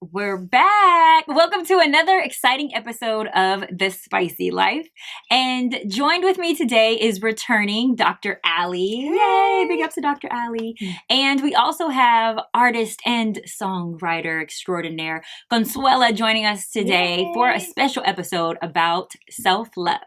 We're back. Welcome to another exciting episode of The Spicy Life. And joined with me today is returning Dr. Allie. Yay! Big ups to Dr. Allie. And we also have artist and songwriter extraordinaire Consuella joining us today for a special episode about self-love.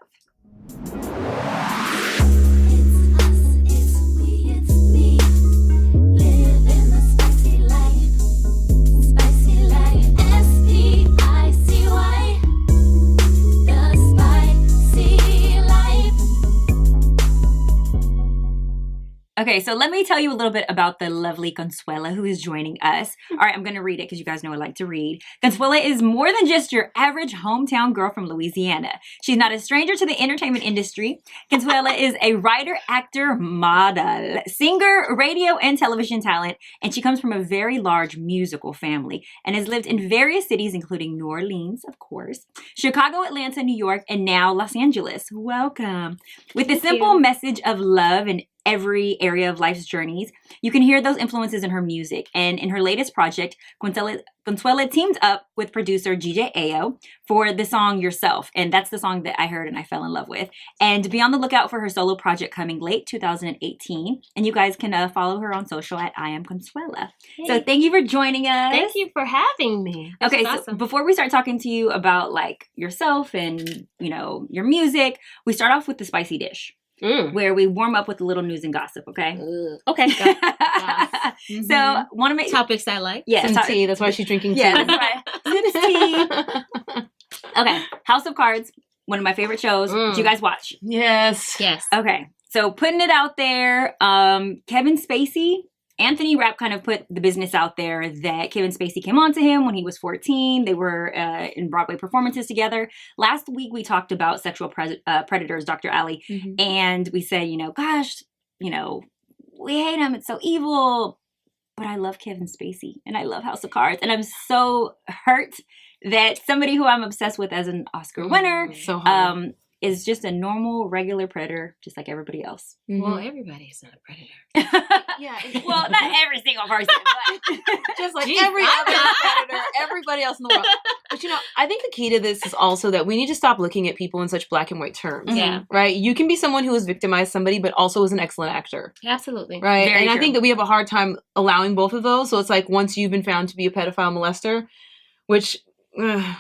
Okay, so let me tell you a little bit about the lovely Consuela who is joining us. All right, I'm going to read it because you guys know I like to read. Consuela is more than just your average hometown girl from Louisiana. She's not a stranger to the entertainment industry. Consuela is a writer, actor, model, singer, radio, and television talent, and she comes from a very large musical family and has lived in various cities, including New Orleans, of course, Chicago, Atlanta, New York, and now Los Angeles. Welcome. With the simple message of love and every area of life's journeys, you can hear those influences in her music. And in her latest project, Consuela teamed up with producer GJ Ayo for the song Urself. And that's the song that I heard and I fell in love with. And be on the lookout for her solo project coming late 2018. And you guys can follow her on social at I am Consuela. Hey. So thank you for joining us. Thank you for having me. That's awesome. So before we start talking to you about like yourself and, you know, your music, we start off with the spicy dish. Where we warm up with a little news and gossip, okay? Okay. So, want to make topics I like. Yeah, some tea. That's why she's drinking tea. Yeah, that's right. Tea. Okay, House of Cards, one of my favorite shows. Did you guys watch? Yes. Okay, so putting it out there, Kevin Spacey. Anthony Rapp kind of put the business out there that Kevin Spacey came on to him when he was 14. They were in Broadway performances together. Last week, we talked about sexual predators, Dr. Allie, and we said, gosh, we hate him. It's so evil. But I love Kevin Spacey, and I love House of Cards, and I'm so hurt that somebody who I'm obsessed with as an Oscar winner is just a normal, regular predator, just like everybody else. Well, everybody is not a predator. Well, not every single person, but just like every other predator, everybody else in the world. But I think the key to this is also that we need to stop looking at people in such black and white terms. Yeah. Right? You can be someone who has victimized somebody, but also is an excellent actor. Absolutely. Right? Very and true. I think that we have a hard time allowing both of those. So it's like once you've been found to be a pedophile molester, which,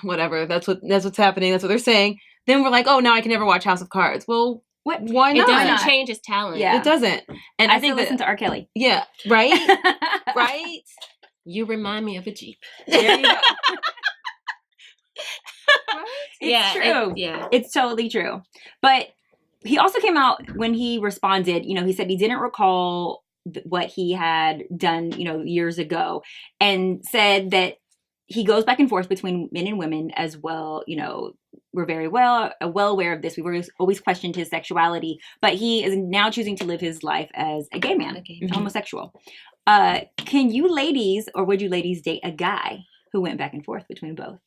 whatever, that's what's happening. That's what they're saying. Then we're like, oh, now I can never watch House of Cards. Well, what? Why not? It doesn't change his talent. Yeah. It doesn't. And I think listen to R. Kelly. Yeah. Right? Right? You remind me of a Jeep. There you go. Right? It's true. It's totally true. But he also came out when he responded, he said he didn't recall what he had done, years ago, and said that he goes back and forth between men and women as well. We're very well aware of this. We've always questioned his sexuality, but he is now choosing to live his life as a gay man, homosexual. Can you ladies, or would you ladies date a guy who went back and forth between both?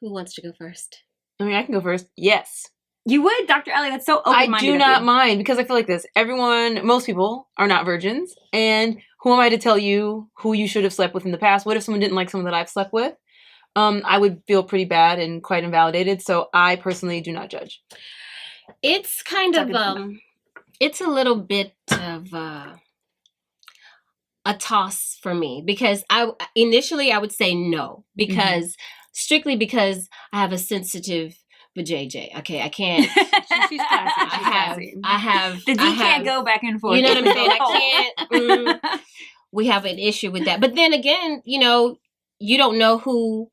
Who wants to go first? I mean, I can go first. Yes. You would, Dr. Allie? That's so open-minded. I do not mind, because I feel like this. Most people are not virgins. And who am I to tell you who you should have slept with in the past? What if someone didn't like someone that I've slept with? I would feel pretty bad and quite invalidated. So I personally do not judge. It's kind of, it's a little bit of a toss for me, because I would say no, because strictly because I have a sensitive JJ. Okay, I can't. She's classy. I have. Can't go back and forth. You know what I'm saying? I can't. We have an issue with that. But then again, you don't know who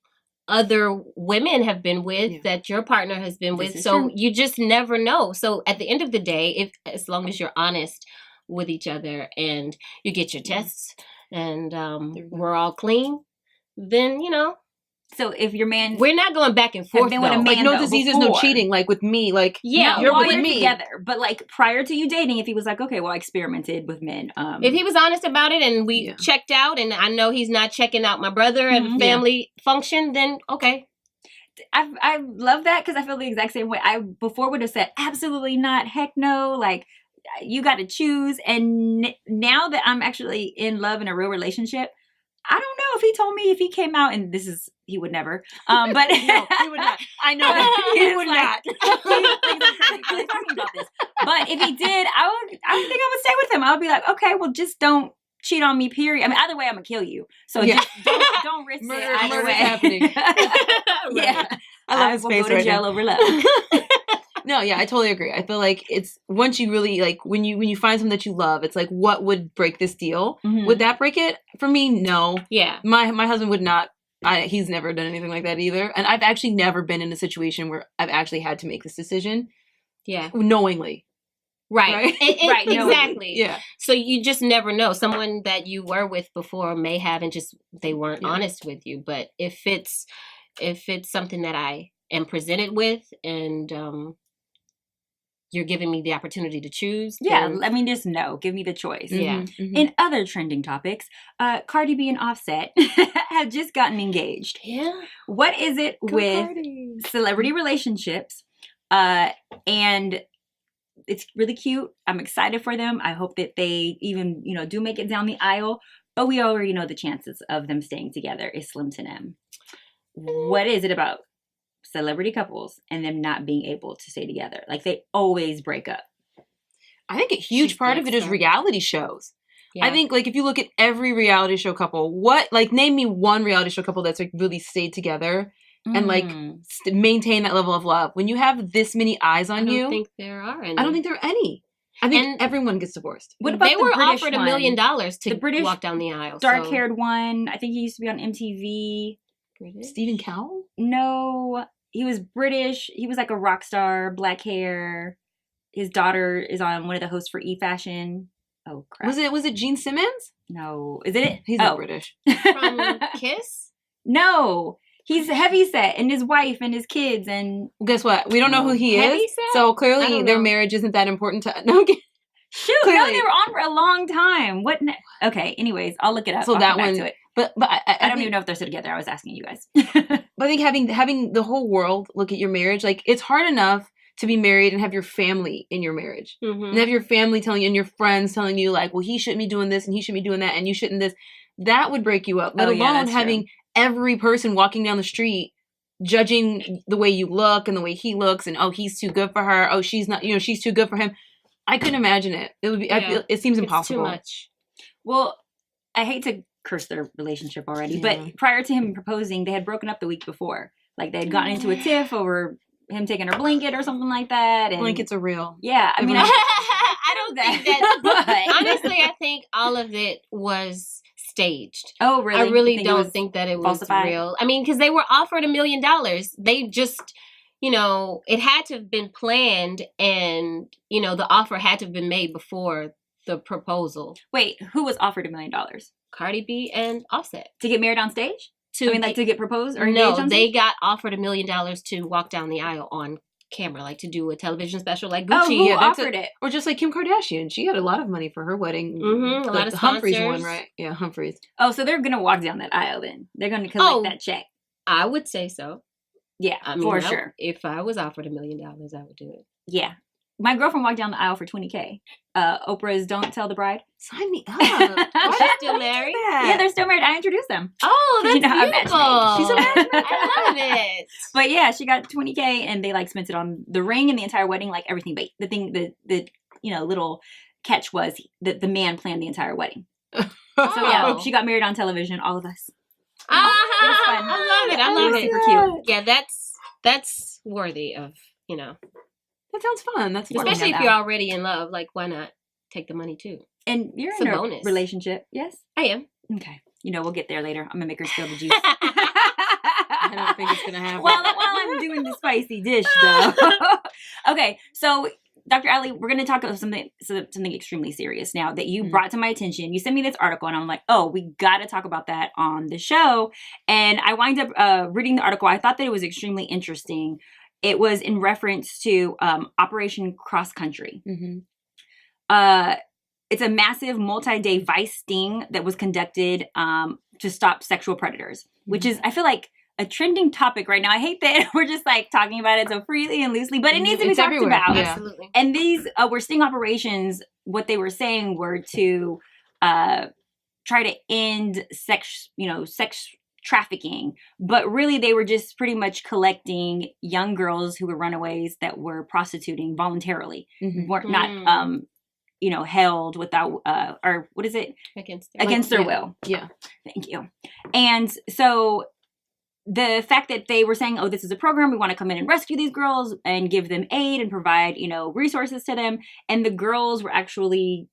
other women have been with that your partner has been with. So true. You just never know. So at the end of the day, as long as you're honest with each other and you get your tests and we're all clean, then So if your man, we're not going back and forth. been with a man, like no though, diseases, before. no cheating. Like with me, like you're with me together. But like prior to you dating, if he was like, okay, well, I experimented with men. If he was honest about it and we checked out, and I know he's not checking out my brother at a family function, then okay. I love that, because I feel the exact same way. I before would have said absolutely not, heck no, like you got to choose. And now that I'm actually in love in a real relationship, I don't know if he told me if he came out, and he would never. But No, he would not. I know that. He would not. He's talking about this. But if he did, I think I would stay with him. I would be like, okay, well, just don't cheat on me, period. I mean, either way, I'm gonna kill you. So just don't risk it either way. Happening. Yeah, I love his will face go to right jail now. over love. No, yeah, I totally agree. I feel like it's once you really like when you find something that you love, it's like what would break this deal? Mhm. Would that break it? For me, no. Yeah. My husband would not. He's never done anything like that either. And I've actually never been in a situation where I've actually had to make this decision Yeah. knowingly. Right. Right, Exactly. Yeah. So you just never know. Someone that you were with before may have and just they weren't honest with you. But if it's something that I am presented with and you're giving me the opportunity to choose. Yeah, then- I mean, just no. Give me the choice. Yeah. Mhm. In other trending topics, Cardi B and Offset have just gotten engaged. Yeah. What is it with celebrity relationships? And it's really cute. I'm excited for them. I hope that they even, do make it down the aisle. But we already know the chances of them staying together is slim to none. What is it about celebrity couples and them not being able to stay together? Like, they always break up. I think a huge She's part of it is next, reality shows. Yeah. I think, like, if you look at every reality show couple, name me one reality show couple that's, like, really stayed together and, like, Mm. maintain that level of love. When you have this many eyes I on don't you, think there are any. I don't think there are any. I think And- everyone gets divorced. What about they the were British offered $1 one? million to The British walk down the aisle. Dark-haired one. I think he used to be on MTV. British? Stephen Cowell? No, he was British. He was like a rock star, black hair. His daughter is on one of the hosts for E-Fashion. Oh, crap. Was it Gene Simmons? No. Is it? He's not British. From Kiss? No. He's heavyset, and his wife and his kids, and Well, guess what? We don't know who he is. Heavyset? So I clearly don't their know. marriage isn't that important to no, I'm kidding. shoot, no, Clearly. they were on for a long time. What? Okay, anyways, I'll look it up. So I'll that come back one- to it. But I don't think- even know if they're still together. I was asking you guys. But I think having the whole world look at your marriage, like it's hard enough to be married and have your family in your marriage. Mm-hmm. And have your family telling you and your friends telling you like, well, he shouldn't be doing this and he shouldn't be doing that and you shouldn't this. That would break you up. Let Oh, yeah, alone that's having every person walking down the street judging the way you look and the way he looks and oh, he's too good for her. Oh, she's not, she's too good for him. I couldn't imagine it. It would be. I Yeah. feel, it seems It's impossible. too much. Well, I hate to curse their relationship already, Yeah. but prior to him proposing, they had broken up the week before. Like, they had gotten into a tiff over him taking her blanket or something like that. And Blankets are real. yeah, I mean, I don't think that. But- Honestly, I think all of it was staged. oh, really? I You really think it don't was think that it was falsified? real. I mean, because they were offered $1 million. They just, it had to have been planned, and the offer had to have been made before the proposal. Wait, who was offered $1 million Cardi B and Offset. to get married on stage? To To get proposed or no, engaged on they stage? got offered $1 million to walk down the aisle on camera, like to do a television special, like Oh, Gucci. who yeah, that's offered it? Or just like Kim Kardashian. She had a lot of money for her wedding. Mhm, a lot of the Humphreys sponsors. one, right? Yeah, Humphreys. Oh, so they're gonna walk down that aisle then. They're gonna collect Oh. that check. I would say so. Yeah, I mean, for sure. If I was offered $1 million, I would do it. Yeah. My girlfriend walked down the aisle for $20K. Oprah's Don't Tell the Bride. Sign me up. Are they still married? Yeah, they're still married. I introduced them. Oh, that's You know, I'm beautiful. matchmade. She's a matchmaker. I love it. But yeah, she got $20K and they spent it on the ring and the entire wedding, like everything. But the little catch was that the man planned the entire wedding. So yeah, Oh. she got married on television, all of us. Ah, It was fun. I love it. I It love was it. super cute. Yeah, that's worthy of, That sounds fun. That's fun. especially if that. you're already in love. Like, why not take the money too? And you're It's in a a bonus. relationship, yes? I am. Okay. We'll get there later. I'm gonna make her spill the juice. I don't think it's gonna happen. While I'm doing the spicy dish, though. Okay, so Dr. Ali, we're going to talk about something extremely serious now that you brought to my attention. You sent me this article, and I'm like, oh, we got to talk about that on the show. And I wind up reading the article. I thought that it was extremely interesting. It was in reference to Operation Cross Country. Mm-hmm. It's a massive multi-day vice sting that was conducted to stop sexual predators, which is, I feel like, a trending topic right now. I hate that we're just talking about it so freely and loosely, but it needs to be It's talked everywhere. about. Yeah. Absolutely. And these were sting operations. What they were saying were to try to end sex trafficking, but really they were just pretty much collecting young girls who were runaways that were prostituting voluntarily, weren't not held without or what is it, against their will. Yeah, thank you. And so the fact that they were saying, oh, this is a program, we want to come in and rescue these girls and give them aid and provide resources to them, and the girls were actually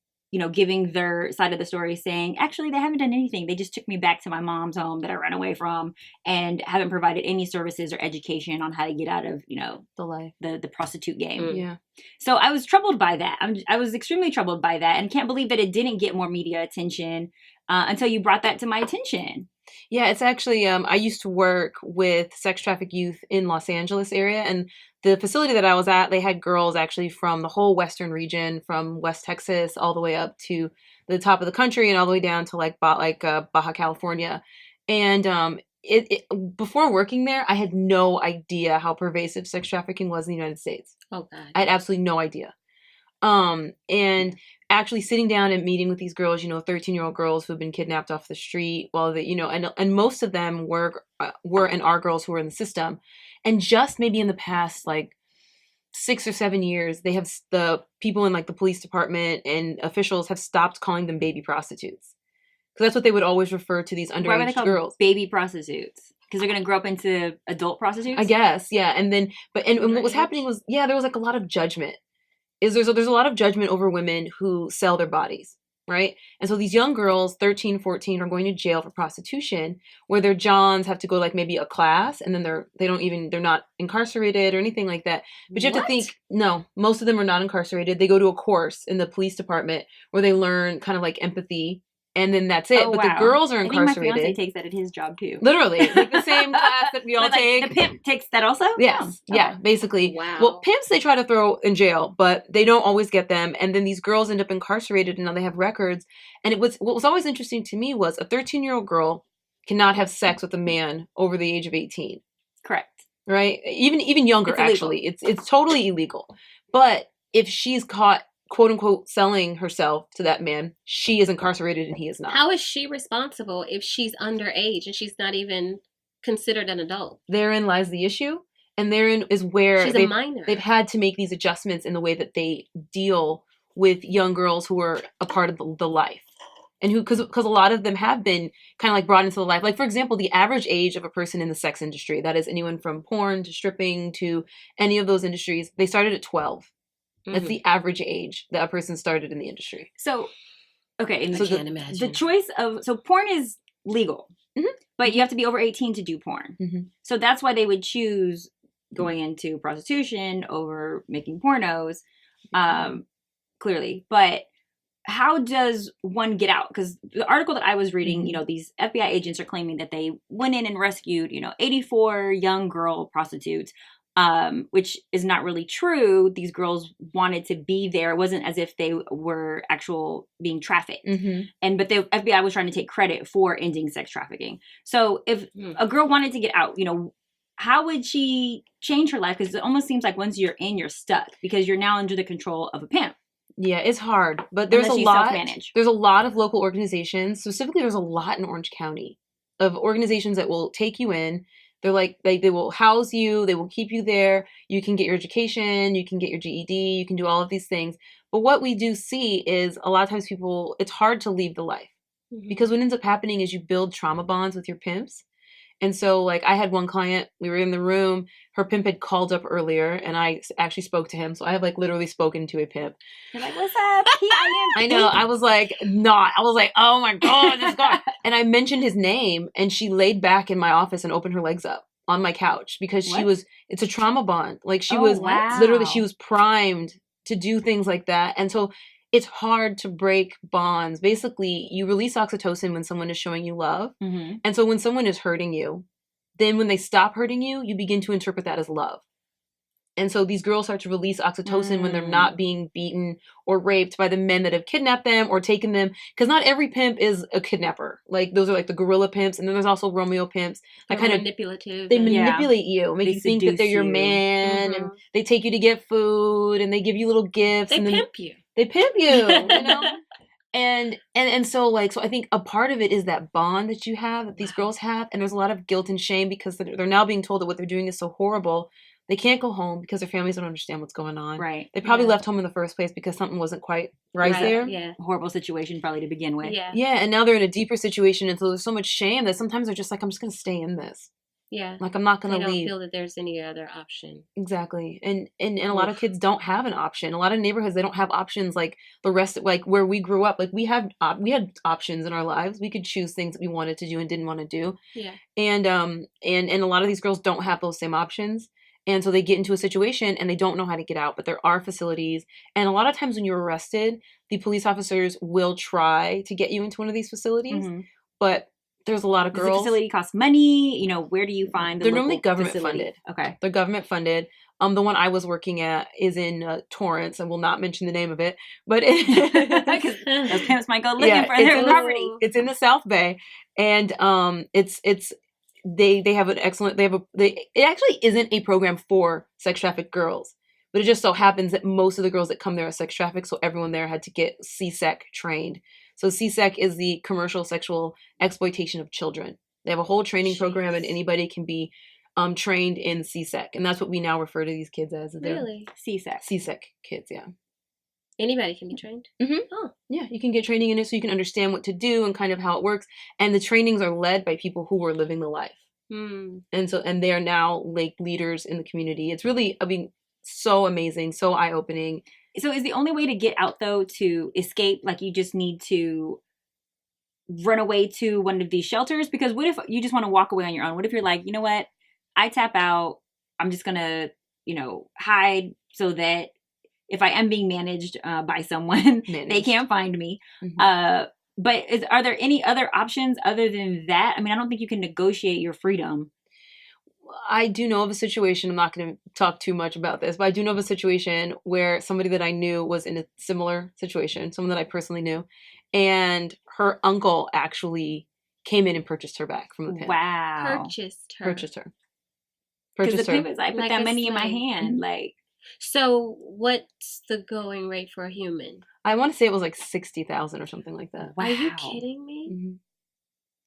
giving their side of the story, saying, actually, they haven't done anything. They just took me back to my mom's home that I ran away from and haven't provided any services or education on how to get out of, the life, the prostitute game. Yeah. So I was troubled by that. I was extremely troubled by that, and can't believe that it didn't get more media attention until you brought that to my attention. Yeah, it's actually, I used to work with sex trafficked youth in Los Angeles area, and the facility that I was at, they had girls actually from the whole western region, from West Texas all the way up to the top of the country and all the way down to Baja California. And before working there, I had no idea how pervasive sex trafficking was in the United States. Oh God. I had absolutely no idea. And actually sitting down and meeting with these girls, 13-year-old girls who have been kidnapped off the street, while they, and most of them were and are girls who were in the system. And just maybe in the past, 6 or 7 years, they have, the people in the police department and officials have stopped calling them baby prostitutes. Because that's what they would always refer to these Why were they underage called girls. Baby prostitutes? Because they're going to grow up into adult prostitutes? I guess, yeah. And then, and what was happening was, there was a lot of judgment. There's a lot of judgment over women who sell their bodies, right? And so these young girls, 13, 14, are going to jail for prostitution, where their Johns have to go maybe a class, and then they're not incarcerated or anything like that. But you have to think, no, most of them are not incarcerated. They go to a course in the police department where they learn kind of empathy. And then that's it. Oh, but wow. the girls are incarcerated. I think my fiance takes that at his job too. Literally, the same class that we all take. The pimp takes that also? Yes, yeah, basically. Wow. Well, pimps they try to throw in jail, but they don't always get them. And then these girls end up incarcerated, and now they have records. And what was always interesting to me was a 13-year-old girl cannot have sex with a man over the age of 18. Correct. Right? Even younger, actually. It's totally illegal. But if she's caught, quote unquote, selling herself to that man, she is incarcerated and he is not. How is she responsible if she's underage and she's not even considered an adult? Therein lies the issue, and therein is where she's a minor. They've had to make these adjustments in the way that they deal with young girls who are a part of the life, and who, because a lot of them have been kind of brought into the life. For example, the average age of a person in the sex industry, that is anyone from porn to stripping to any of those industries, they started at 12. That's the average age that a person started in the industry. So, okay. And I can't imagine. The choice of, porn is legal, but you have to be over 18 to do porn. So that's why they would choose going into prostitution over making pornos, clearly. But how does one get out? Because the article that I was reading, these FBI agents are claiming that they went in and rescued, 84 young girl prostitutes. Which is not really true. These girls wanted to be there. It wasn't as if they were being trafficked. But the FBI was trying to take credit for ending sex trafficking. So if a girl wanted to get out, how would she change her life? Because it almost seems like once you're in, you're stuck because you're now under the control of a pimp. Yeah, it's hard. But there's a lot of local organizations. Specifically, there's a lot in Orange County of organizations that will take you in. They're they will house you. They will keep you there. You can get your education. You can get your GED. You can do all of these things. But what we do see is a lot of times it's hard to leave the life because what ends up happening is you build trauma bonds with your pimps. And so I had one client, we were in the room, her pimp had called up earlier and I actually spoke to him. So I have literally spoken to a pimp. You're like, what's up? I know. I was oh my God, this guy. And I mentioned his name and she laid back in my office and opened her legs up on my couch because it's a trauma bond. Literally, she was primed to do things like that. And so it's hard to break bonds. Basically, you release oxytocin when someone is showing you love. And so when someone is hurting you, then when they stop hurting you, you begin to interpret that as love. And so these girls start to release oxytocin when they're not being beaten or raped by the men that have kidnapped them or taken them. Because not every pimp is a kidnapper. Those are the gorilla pimps. And then there's also Romeo pimps. Manipulative. They manipulate you, make you think that they're your man. And they take you to get food and they give you little gifts. They pimp you. They pimp you, And so like, so I think a part of it is that bond that you have, that these girls have, and there's a lot of guilt and shame because they're now being told that what they're doing is so horrible. They can't go home because their families don't understand what's going on. Right. They probably left home in the first place because something wasn't quite right there. Yeah. Horrible situation probably to begin with. Yeah. Yeah, and now they're in a deeper situation, and so there's so much shame that sometimes they're just like, I'm just gonna stay in this. Yeah. Like I'm not gonna They don't leave. feel that there's any other option. Exactly. And a lot of kids don't have an option. A lot of neighborhoods, they don't have options like the rest of, like where we grew up. Like we had options in our lives. We could choose things that we wanted to do and didn't want to do. Yeah. And a lot of these girls don't have those same options. And so they get into a situation and they don't know how to get out, but there are facilities. And a lot of times when you're arrested, the police officers will try to get you into one of these facilities. Mm-hmm. But there's a lot of Does girls. the facility cost money? You know, where do you find the They're local normally government facility? funded. Okay. They're government funded. The one I was working at is in Torrance. I will not mention the name of it, but Those pimps might go looking for their property. It's in the South Bay, and they have an excellent. It actually isn't a program for sex trafficked girls, but it just so happens that most of the girls that come there are sex trafficked, so everyone there had to get CSEC trained. So CSEC is the commercial sexual exploitation of children. They have a whole training program, and anybody can be trained in CSEC, and that's what we now refer to these kids as. Really? CSEC kids, yeah. Anybody can be trained? Mm-hmm. Oh. Yeah, you can get training in it so you can understand what to do and kind of how it works. And the trainings are led by people who are living the life. Mm. And they are now like leaders in the community. It's really, I mean, so amazing, so eye-opening. So is the only way to get out, though, to escape, like you just need to run away to one of these shelters? Because what if you just want to walk away on your own? What if you're like, you know what, I tap out, I'm just going to, hide so that if I am being managed by someone, they can't find me. Mm-hmm. But are there any other options other than that? I mean, I don't think you can negotiate your freedom. I do know of a situation, I'm not going to talk too much about this, but I do know of a situation where somebody that I knew was in a similar situation, someone that I personally knew, and her uncle actually came in and purchased her back from the pimp. Wow. Purchased her. Because the pimp is like, put that money in my hand. Mm-hmm. Like, so what's the going rate for a human? I want to say it was like 60,000 or something like that. Wow. Are you kidding me? Mm-hmm.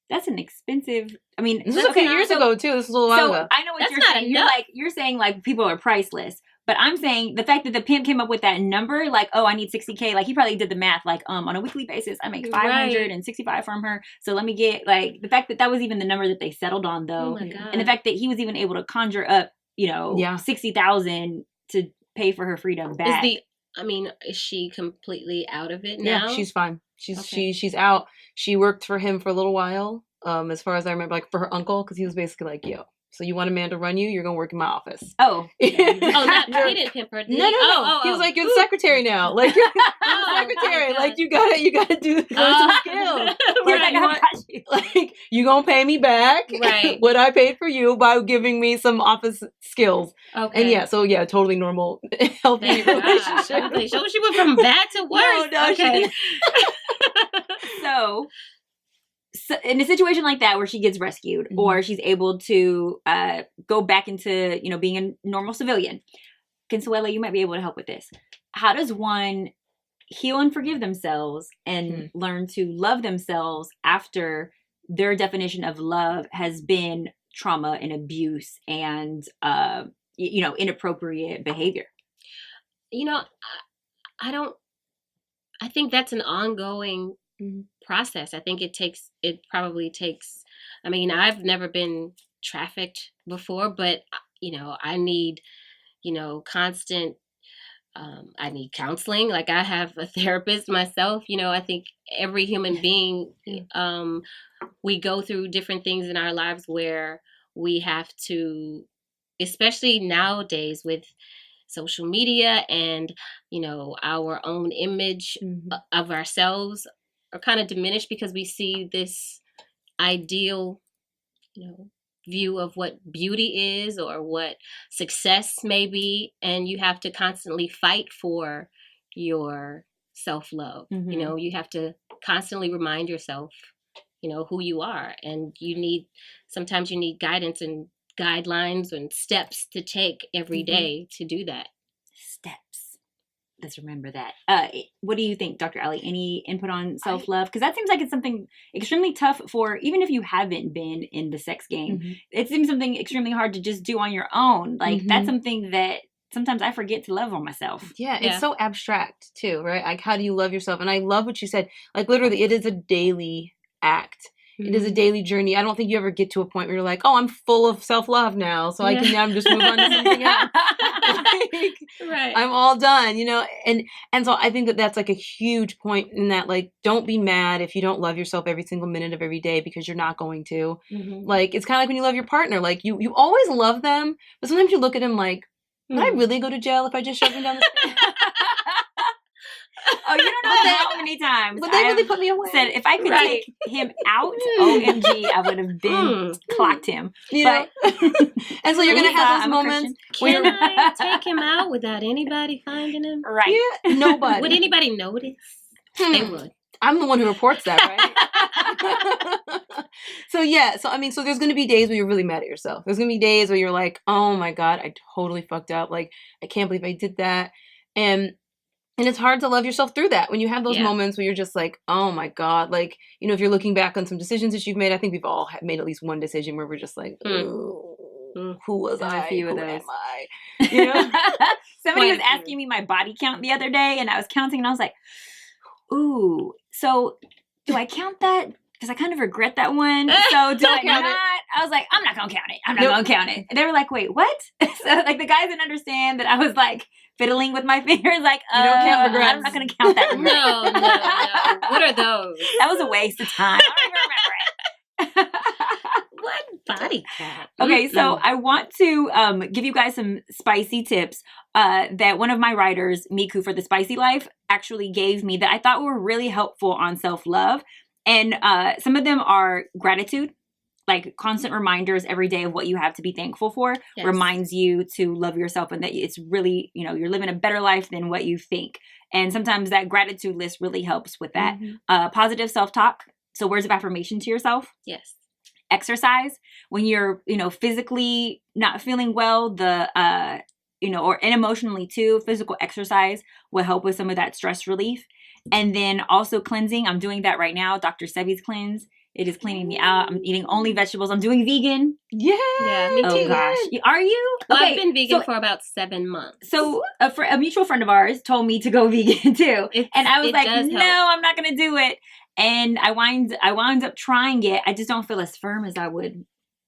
That's an expensive. I mean, this was a few years ago too. This was a little while ago. I know what That's you're not saying. enough. You're saying like people are priceless, but I'm saying the fact that the pimp came up with that number, like, oh, I need 60K. Like he probably did the math. Like, on a weekly basis, I make 565 from her. So let me get like the fact that was even the number that they settled on, though, oh my God. and the fact that he was even able to conjure up, 60,000 to pay for her freedom back. Is she completely out of it now? Yeah, she's fine. She's out. She worked for him for a little while. As far as I remember, like for her uncle, because he was basically like, yo, so you want a man to run you? You're going to work in my office. Oh. He didn't pimp her, did No. He was like, you're the secretary now. Like, you're the secretary. Like, you gotta learn some skills. Like, you gonna pay me back what I paid for you by giving me some office skills. Okay. And totally normal, healthy relationship. So she went from bad to worse. No, okay. So in a situation like that where she gets rescued, mm-hmm. or she's able to go back into, being a normal civilian, Consuela, you might be able to help with this. How does one heal and forgive themselves and learn to love themselves after their definition of love has been trauma and abuse and, inappropriate behavior? I think that's an ongoing process. I think it probably takes, I've never been trafficked before, but I need, constant, I need counseling. Like I have a therapist myself, I think every human being, we go through different things in our lives where we have to, especially nowadays with social media and, our own image of ourselves are kind of diminished because we see this ideal, view of what beauty is or what success may be. And you have to constantly fight for your self-love. Mm-hmm. You have to constantly remind yourself, who you are. And sometimes you need guidance and guidelines and steps to take every day to do that. Steps. let's remember that. What do you think, Dr. Ellie? Any input on self-love? Because that seems like it's something extremely tough for, even if you haven't been in the sex game, it seems something extremely hard to just do on your own. Like, that's something that sometimes I forget to love on myself. Yeah, it's so abstract too, right? Like, how do you love yourself? And I love what you said. Like, literally, it is a daily act. It is a daily journey. I don't think you ever get to a point where you're like, oh, I'm full of self-love now, so I can now just move on to something else. Like, I'm all done, you know? And so I think that that's like a huge point in that, like, don't be mad if you don't love yourself every single minute of every day, because you're not going to. Like, it's kind of like when you love your partner. Like, you always love them, but sometimes you look at him like, would I really go to jail if I just shoved him down the stairs? Oh, you don't know how many times But they really put me away. Said if I could take him out, OMG, I would have been clocked him. You know? And so you're going to have those moments. Can I take him out without anybody finding him? Right. Yeah, nobody. Would anybody notice? They would. I'm the one who reports that, right? So there's going to be days where you're really mad at yourself. There's going to be days where you're like, oh my God, I totally fucked up. Like, I can't believe I did that. And it's hard to love yourself through that when you have those moments where you're just like, oh my God. Like, you know, if you're looking back on some decisions that you've made, I think we've all made at least one decision where we're just like, who was I? Who am I? You know? Somebody was asking me my body count the other day, and I was counting, and I was like, ooh, so do I count that? Because I kind of regret that one. So do I not? I was like, I'm not going to count it. I'm not going to count it. And they were like, wait, what? So like the guys didn't understand that I was like fiddling with my fingers. Like, you don't count regrets. I'm not going to count that. No. What are those? That was a waste of time. I don't even remember it. What body count? Okay, so I want to give you guys some spicy tips that one of my writers, Miku for the Spicy Life, actually gave me that I thought were really helpful on self-love. And some of them are gratitude, like constant reminders every day of what you have to be thankful for, reminds you to love yourself and that it's really, you know, you're living a better life than what you think. And sometimes that gratitude list really helps with that. Positive self-talk. So words of affirmation to yourself. Yes. Exercise. When you're, you know, physically not feeling well, and emotionally too, physical exercise will help with some of that stress relief. And then also cleansing. I'm doing that right now. Dr. Sebi's cleanse. It is cleaning me out. I'm eating only vegetables. I'm doing vegan. Yeah, me too. Oh gosh. Are you? Well, I've been vegan for about 7 months. So a mutual friend of ours told me to go vegan too. And I was like, no, I'm not going to do it. And I wound up trying it. I just don't feel as firm as I would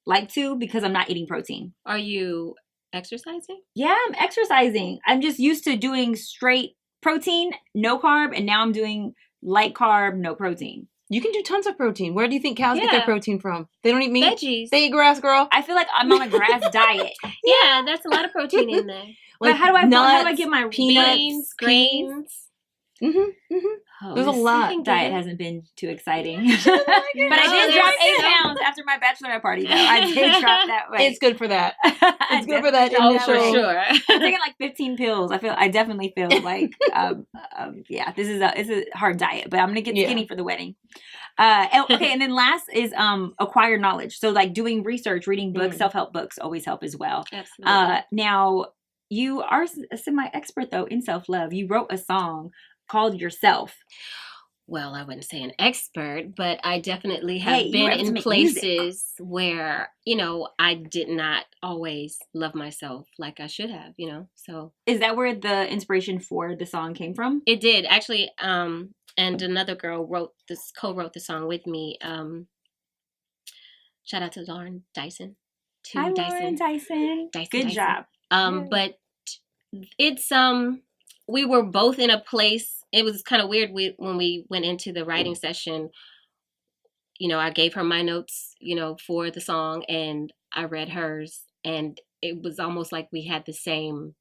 like to because I'm not eating protein. Are you exercising? Yeah, I'm exercising. I'm just used to doing straight protein, no carb, and now I'm doing light carb, no protein. You can do tons of protein. Where do you think cows get their protein from? They don't eat meat? Veggies. They eat grass, girl. I feel like I'm on a grass diet. Yeah, that's a lot of protein in there. Like, how do I get my beans, grains? Oh, there's a lot. Diet hasn't been too exciting. But I did drop 8 pounds after my bachelorette party, though. I did drop that weight. It's good for that. It's good for that initial. Oh, for sure. I'm taking like 15 pills. I definitely feel like, this is a hard diet, but I'm going to get skinny for the wedding. And then last is acquired knowledge. So like doing research, reading books, self-help books always help as well. Absolutely. Now, you are a semi-expert, though, in self-love. You wrote a song called Urself. Well, I wouldn't say an expert, but I definitely have been in places where, you know, I did not always love myself like I should have, you know, so. Is that where the inspiration for the song came from? It did, actually, and another girl co-wrote the song with me. Shout out to Lauren Dyson. Hi, Lauren Dyson. Good job. But it's, we were both in a place. It was kind of weird when we went into the writing session. You know, I gave her my notes, you know, for the song, and I read hers, and it was almost like we had the same,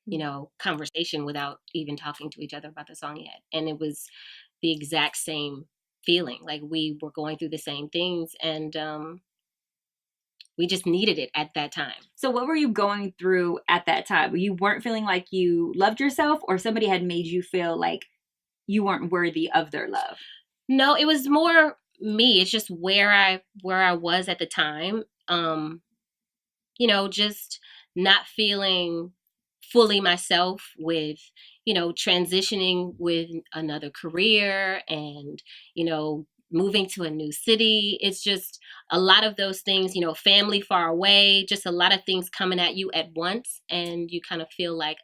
you know, conversation without even talking to each other about the song yet. And it was the exact same feeling, like we were going through the same things, and we just needed it at that time. So what were you going through at that time? You weren't feeling like you loved yourself, or somebody had made you feel like you weren't worthy of their love? No, it was more me. It's just where I was at the time. You know, just not feeling fully myself with, transitioning with another career and, moving to a new city. It's just a lot of those things, family far away, just a lot of things coming at you at once. And you kind of feel like,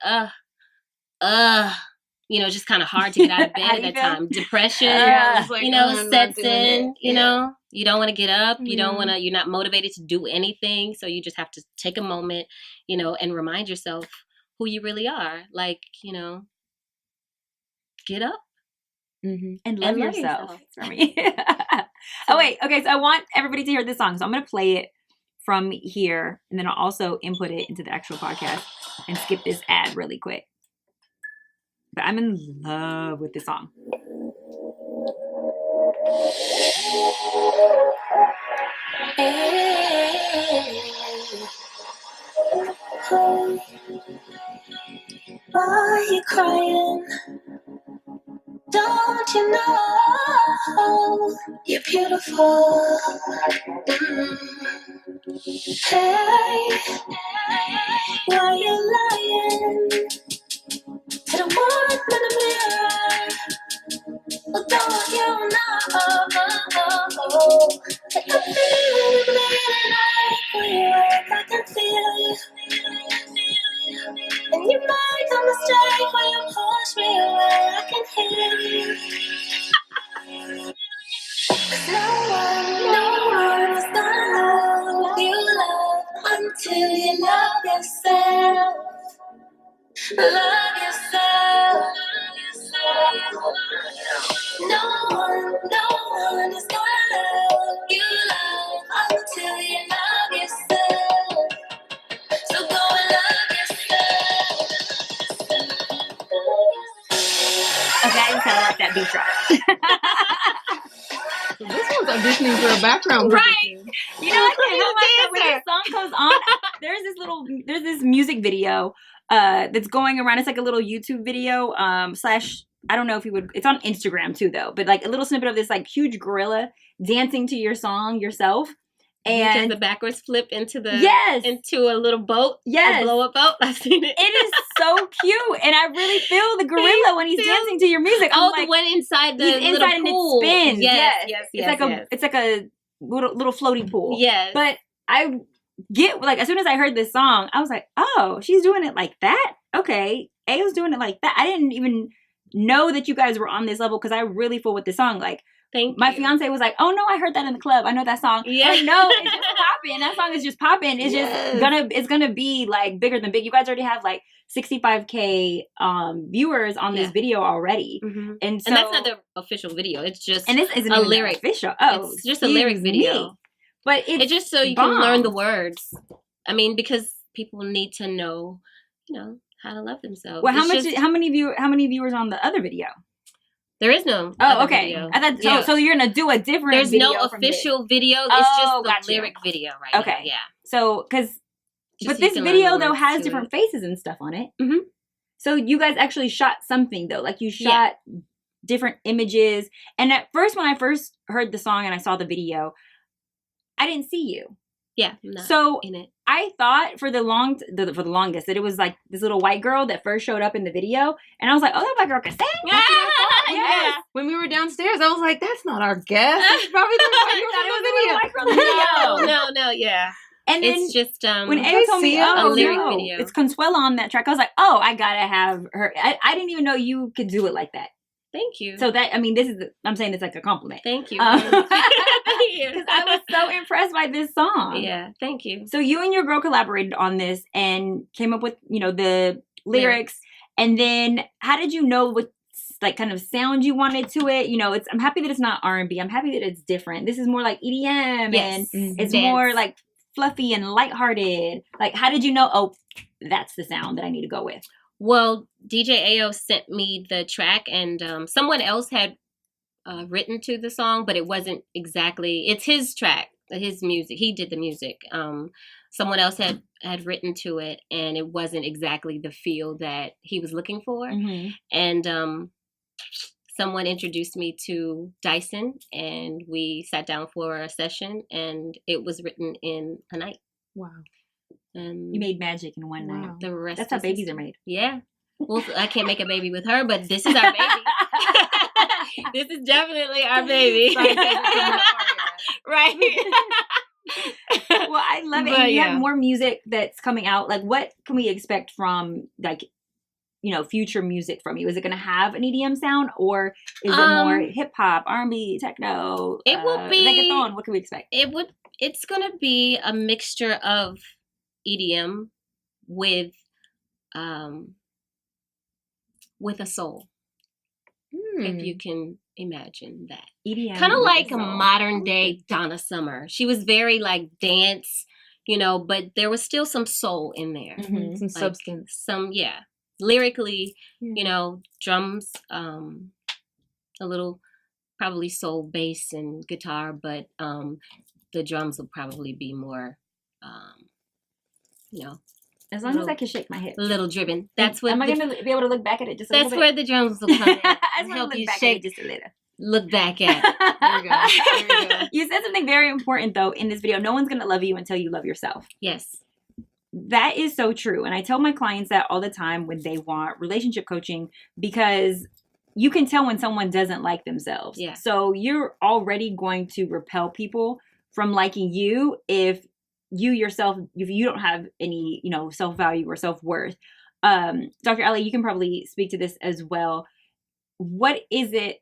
just kind of hard to get out of bed at that time. Depression, Just like, sets in, you don't want to get up. Yeah. You're not motivated to do anything. So you just have to take a moment, and remind yourself who you really are. Like, get up. And love yourself. For me. Oh, wait. Okay. So I want everybody to hear this song. So I'm going to play it from here. And then I'll also input it into the actual podcast and skip this ad really quick. But I'm in love with this song. Why are you crying? Don't you know you're beautiful? Hey, why are you lying to the one in the mirror? Well, don't you know that I feel you bleeding like we were? I can feel you. And you make a mistake when you push me away. I can hear you. 'Cause no one is gonna love you until you love yourself. Love yourself. No one is gonna love you until you love yourself. So go and love yourself. Okay. I just kind of let that beat drop. So this one's auditioning for a background. Right. You know, I can't help myself when this song goes on. There's this music video that's going around. It's like a little YouTube video slash, I don't know if you would, it's on Instagram too though, but like a little snippet of this like huge gorilla dancing to your song yourself. And the backwards flip into a little boat. Yes. A blow up boat. I've seen it. It is so cute. And I really feel the gorilla when he's dancing to your music. I'm the one inside the he's inside and pool. it spins. Yes. It's like a little floaty pool. Yes. But I get, like, as soon as I heard this song, I was like, oh, she's doing it like that? Okay. Ayo's doing it like that. I didn't even know that you guys were on this level because I really feel with this song. Like, my fiance was like, oh no, I heard that in the club. I know that song. Yeah. Like, no, it's just popping. That song is just popping. It's just gonna be like bigger than big. You guys already have like 65K viewers on this video already. Mm-hmm. And so, that's not the official video. It's just and this isn't a even lyric. Official. Oh, it's just a lyric video. Me. But it's just so you can learn the words. I mean, because people need to know, how to love themselves. Well, how many viewers on the other video? There is no. Oh, okay. Video. I thought so. You're gonna do a different. There's video no official video. It's just the lyric video right now. Yeah. So, but this video though has different faces and stuff on it. Mm-hmm. So you guys actually shot something though, like you shot different images. And at first, when I first heard the song and I saw the video, I didn't see you. Yeah. So in it. I thought for the longest that it was like this little white girl that first showed up in the video, and I was like, "Oh, that white girl can sing." Yeah. When we were downstairs, I was like, "That's not our guest. That's probably the white girl in the video." No, yeah. And then it's just when Ayo told me, a lyric video, it's Consuella on that track. I was like, "Oh, I gotta have her." I didn't even know you could do it like that. Thank you. So I'm saying it's like a compliment. Thank you. Because I was so impressed by this song. Yeah, thank you. So you and your girl collaborated on this and came up with, the lyrics. And then how did you know what like kind of sound you wanted to it? I'm happy that it's not R&B. I'm happy that it's different. This is more like EDM and it's more like fluffy and lighthearted. Like, how did you know, oh, that's the sound that I need to go with? Well, DJ Ayo sent me the track and someone else had written to the song, but it wasn't exactly, it's his track, his music. He did the music. Someone else had written to it and it wasn't exactly the feel that he was looking for. Mm-hmm. And someone introduced me to Dyson and we sat down for a session and it was written in a night. Wow. And you made magic in one night. The rest That's how babies are made. Yeah. Well, I can't make a baby with her, but this is our baby. This is definitely our baby. Right. Well, I love it. But And you yeah. have more music that's coming out. Like, what can we expect from, like, future music from you? Is it going to have an EDM sound, or is it more hip hop, R&B, techno? It will be reggaeton. What can we expect? It's gonna be a mixture of EDM with a soul, if you can imagine that. EDM, Kind of with like a a soul. modern day Donna Summer. She was very like dance, but there was still some soul in there. Mhm. Some Like, substance. Lyrically, Yeah. drums, a little probably soul bass and guitar, but the drums will probably be more, As long as I can shake my hips. a little driven. That's what. Am I going to be able to look back at it just a That's little where bit? the drums will come in. I just want Help to you look back shake. at it just a little. Look back at it. There we go. There we go. You said something very important, though, in this video. No one's going to love you until you love yourself. Yes. That is so true. And I tell my clients that all the time when they want relationship coaching, because you can tell when someone doesn't like themselves. Yeah. So you're already going to repel people from liking you if you yourself, if you don't have any, self-value or self-worth. Dr. Ellie, you can probably speak to this as well. What is it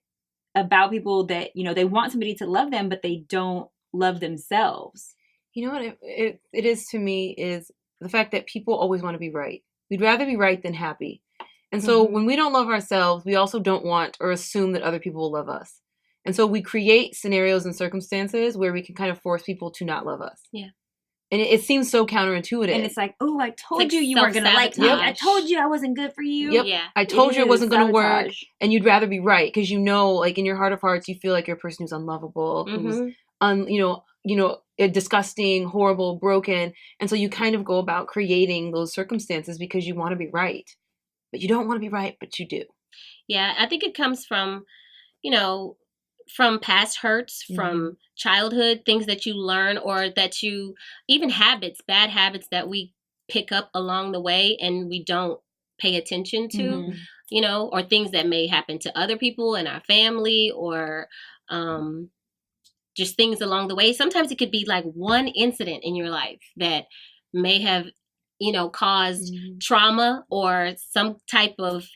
about people that, they want somebody to love them, but they don't love themselves? You know what it is to me is the fact that people always want to be right. We'd rather be right than happy. And so when we don't love ourselves, we also don't want or assume that other people will love us. And so we create scenarios and circumstances where we can kind of force people to not love us. Yeah. And it seems so counterintuitive. And it's like, oh, I told like you you weren't going to like me. self-sabotage. I told you I wasn't good for you. Yep. Yeah. I told you it wasn't going to work. Sabotage. And you'd rather be right because like in your heart of hearts, you feel like you're a person who's unlovable, who's disgusting, horrible, broken. And so you kind of go about creating those circumstances because you want to be right. But you don't want to be right, but you do. Yeah, I think it comes from, from past hurts, from childhood, things that you learn, or that even habits, bad habits that we pick up along the way and we don't pay attention to, or things that may happen to other people in our family, or just things along the way. Sometimes it could be like one incident in your life that may have, caused trauma or some type of,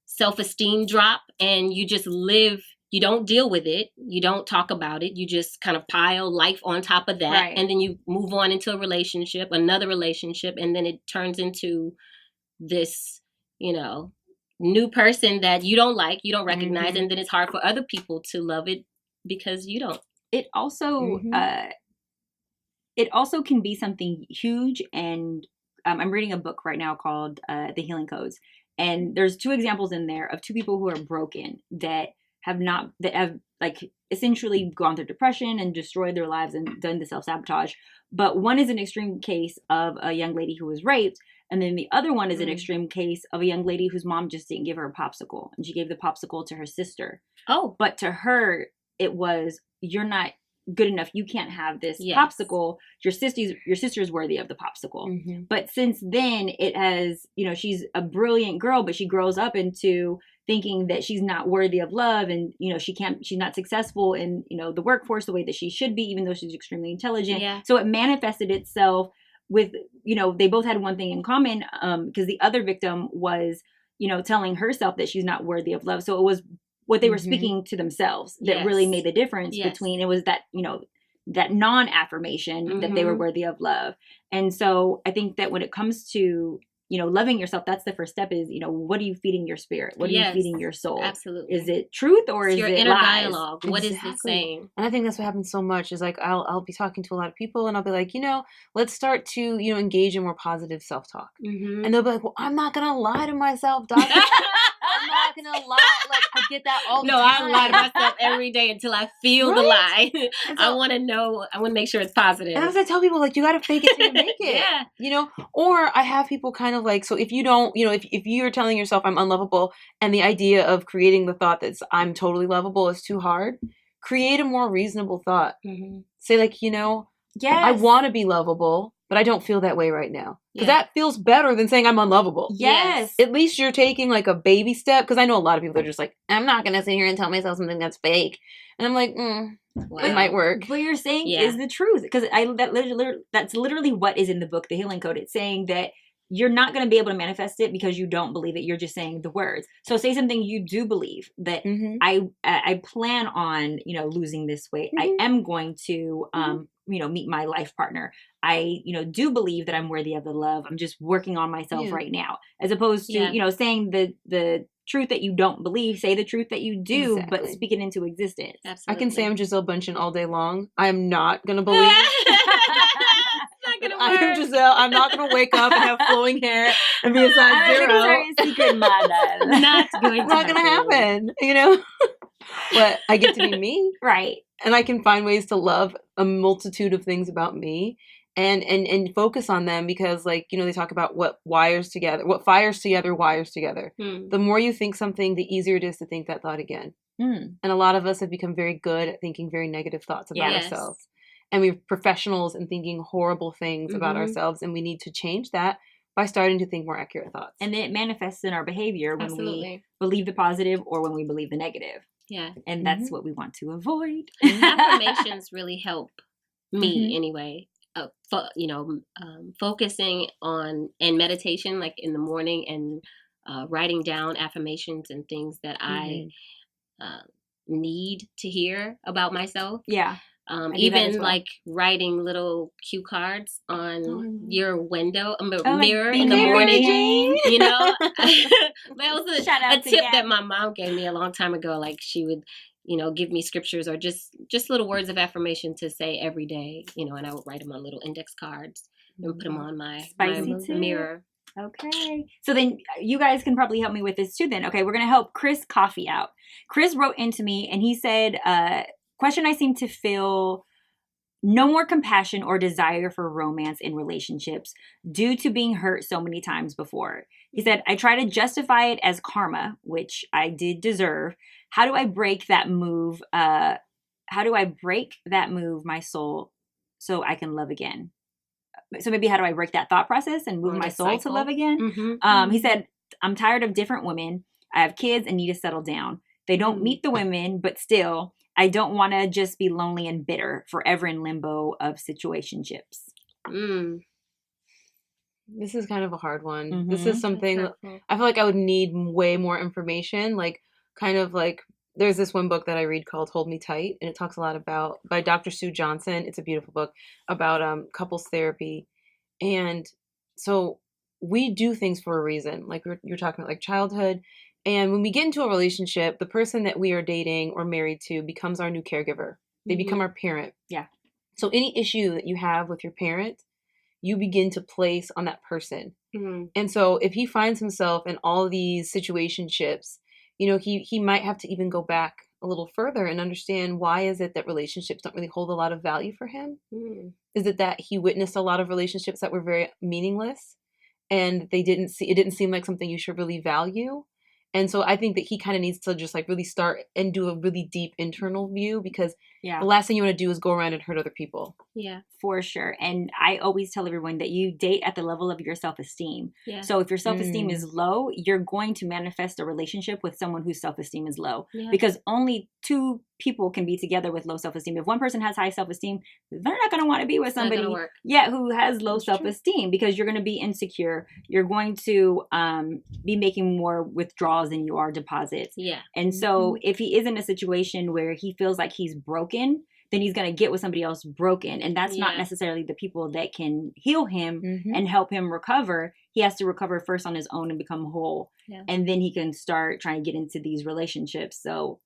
self-esteem drop, and you just live. You don't deal with it. You don't talk about it. You just kind of pile life on top of that. Right. And then you move on into a relationship, another relationship, and then it turns into this, new person that you don't like, you don't recognize, and then it's hard for other people to love it because you don't. It also can be something huge. And I'm reading a book right now called The Healing Codes. And there's two examples in there of two people who are broken that have like essentially gone through depression and destroyed their lives and done the self-sabotage. But one is an extreme case of a young lady who was raped. And then the other one is an extreme case of a young lady whose mom just didn't give her a popsicle. And she gave the popsicle to her sister. Oh. But to her, it was, you're not good enough. You can't have this popsicle. Your sister's worthy of the popsicle. But since then, it has, she's a brilliant girl, but she grows up into thinking that she's not worthy of love, and she's not successful in the workforce the way that she should be, even though she's extremely intelligent. Yeah. So it manifested itself with they both had one thing in common, because the other victim was telling herself that she's not worthy of love. So it was what they were speaking to themselves that really made the difference between, it was that that non-affirmation that they were worthy of love. And so I think that when it comes to loving yourself, that's the first step is, what are you feeding your spirit? What are you feeding your soul? Absolutely. Is it truth or is your it inner lies? dialogue? What is it saying? And I think that's what happens so much is like, I'll be talking to a lot of people and I'll be like, let's start to, engage in more positive self-talk. And they'll be like, well, I'm not going to lie to myself, doctor. I'm not going to lie. Like, I get that all the time. No, I lie to myself every day until I feel the lie. I want to know. I want to make sure it's positive. And as I tell people, like, you got to fake it till you make it. Yeah. Or I have people kind of like, so if you don't, if you're telling yourself I'm unlovable and the idea of creating the thought that I'm totally lovable is too hard, create a more reasonable thought. Say like, Yes. I want to be lovable, but I don't feel that way right now. Because Yeah. that feels better than saying I'm unlovable. Yes. At least you're taking like a baby step. Because I know a lot of people are just like, I'm not going to sit here and tell myself something that's fake. And I'm like, Wow. it might work. What you're saying Yeah. is the truth, because that's literally what is in the book, The Healing Code. It's saying that you're not going to be able to manifest it because you don't believe it. You're just saying the words. So say something you do believe, that Mm-hmm. I plan on, losing this weight. I am going to, meet my life partner. I, do believe that I'm worthy of the love. I'm just working on myself Yeah. right now, as opposed to, Yeah. saying the truth that you don't believe. Say the truth that you do, but Exactly. speak it into existence. Absolutely. I can say I'm Giselle Bündchen all day long. I am not going to believe. Not gonna I am work. Giselle. I'm not going to wake up and have flowing hair and be a size I'm a zero. Victoria's Secret model. Not going It's not going to happen, But I get to be me. Right. And I can find ways to love a multitude of things about me and focus on them because, like, they talk about what fires together wires together. The more you think something, the easier it is to think that thought again. And a lot of us have become very good at thinking very negative thoughts about Yes. ourselves. And we're professionals in thinking horrible things about Mhm. ourselves. And we need to change that by starting to think more accurate thoughts. And then it manifests in our behavior when we Absolutely. believe the positive or when we believe the negative. Yeah. And that's what we want to avoid. Affirmations really help me Mhm. anyway. Focusing on and meditation, like in the morning, and writing down affirmations and things that I need to hear about myself. Yeah. do that as Even well. like writing little cue cards on your window, like mirror being in the Mary morning. Jane. That was Shout out a to tip Gab. that my mom gave me a long time ago. Like she would, give me scriptures or just little words of affirmation to say every day, and I would write them on little index cards and put them on my Spicy tip. mirror. Okay. So then you guys can probably help me with this too then. Okay, we're going to help Chris Coffee out. Chris wrote into me and he said, question, I seem to feel no more compassion or desire for romance in relationships due to being hurt so many times before. He said, I try to justify it as karma, which I did deserve. How do I break that move? My soul so I can love again? So maybe how do I break that thought process and move Or my the soul to cycle. love again? Mm-hmm. He said, I'm tired of different women. I have kids and need to settle down. They don't meet the women, but still, I don't want to just be lonely and bitter, forever in limbo of situationships. This is kind of a hard one. Mhm. This is something I feel like I would need way more information. Like, kind of like, there's this one book that I read called Hold Me Tight, and it talks a lot by Dr. Sue Johnson. It's a beautiful book about couples therapy. And so we do things for a reason. Like you're talking about like childhood. And when we get into a relationship, the person that we are dating or married to becomes our new caregiver. They become our parent. Yeah. So any issue that you have with your parent, you begin to place on that person. And so if he finds himself in all these situationships, he might have to even go back a little further and understand, why is it that relationships don't really hold a lot of value for him? Is it that he witnessed a lot of relationships that were very meaningless and it didn't seem like something you should really value? And so I think that he kind of needs to just like really start and do a really deep internal view, because the last thing you want to do is go around and hurt other people. Yeah, for sure. And I always tell everyone that you date at the level of your self-esteem. Yeah. So if your self-esteem is low, you're going to manifest a relationship with someone whose self-esteem is low, because only two people can be together with low self-esteem. If one person has high self-esteem, they're not going to want to be with somebody who has low self-esteem, because you're going to be insecure. You're going to be making more withdrawals than you are deposits. Yeah. And so if he is in a situation where he feels like he's broken, then he's going to get with somebody else broken. And that's not necessarily the people that can heal him and help him recover. He has to recover first on his own and become whole. Yeah. And then he can start trying to get into these relationships. So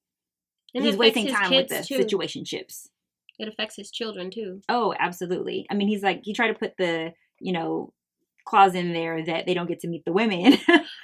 he's wasting time with the situationships. It affects his children too. Oh, absolutely. I mean, he tried to put the, clause in there that they don't get to meet the women.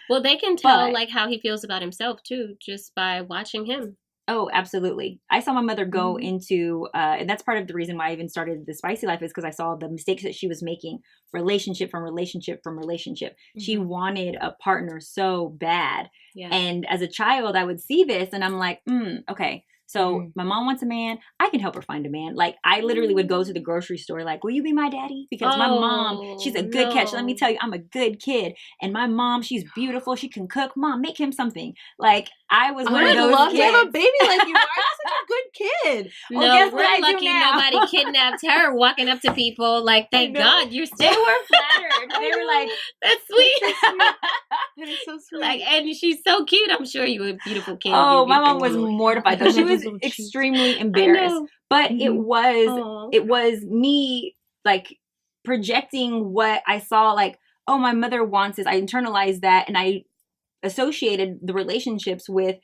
Well, they can tell like how he feels about himself too, just by watching him. Oh, absolutely. I saw my mother go into, and that's part of the reason why I even started the Spicy Life, is because I saw the mistakes that she was making, relationship from relationship from relationship. She wanted a partner so bad. Yeah. And as a child, I would see this and I'm like, okay. So my mom wants a man. I can help her find a man. Like, I literally would go to the grocery store like, will you be my daddy? Because my mom, she's a good catch. Let me tell you, I'm a good kid. And my mom, she's beautiful. She can cook. Mom, make him something. Like, I was one of I'd those love kids. to have a baby like you. Why are you such a good kid? Well, No, guess what I we're do lucky now? nobody kidnapped her walking up to people like, thank God you're They still. were flattered. They were like, That's sweet. That is so sweet. Like, and she's so cute. I'm sure you a beautiful kid. oh, You'd be my mom was born. mortified though. She was Little cheeks. extremely I embarrassed. know. But Aw. it was me like projecting what I saw, like, oh, my mother wants this. I internalized that, and I associated the relationships with,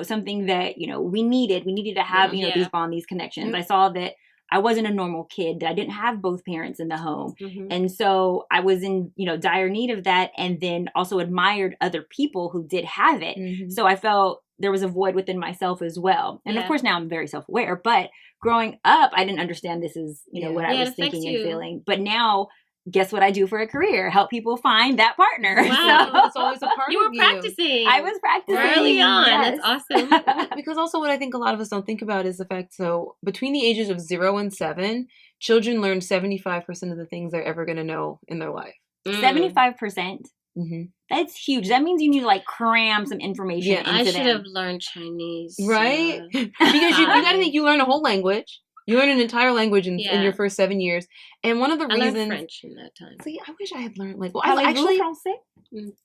something that, we needed to have, Yeah. these bond, these connections. Yep. I saw that I wasn't a normal kid, that I didn't have both parents in the home. Mhm. And so I was in, dire need of that, and then also admired other people who did have it. Mhm. So I felt there was a void within myself as well. And of Yeah. course now I'm very self-aware, but growing up, I didn't understand this is, Yeah. what Yeah, I it was affects thinking you. and feeling. But now, guess what I do for a career? Help people find that partner. Wow. So It's always a part You were of you. practicing. I was practicing early on. yes. That's awesome. Because also what I think a lot of us don't think about is the fact, so between the ages of 0 and 7, children learn 75% of the things they're ever going to know in their life. 75%. Mm-hmm. That's huge. That means you need to like cram some information Yeah, into I should them. have learned Chinese. Right? Because you got to think, you learn a whole language. You learn an entire language in Yeah. your first 7 years. And one of the I reasons... learned French in that time. See, I wish I had learned, like, well, Parlez-vous actually... français?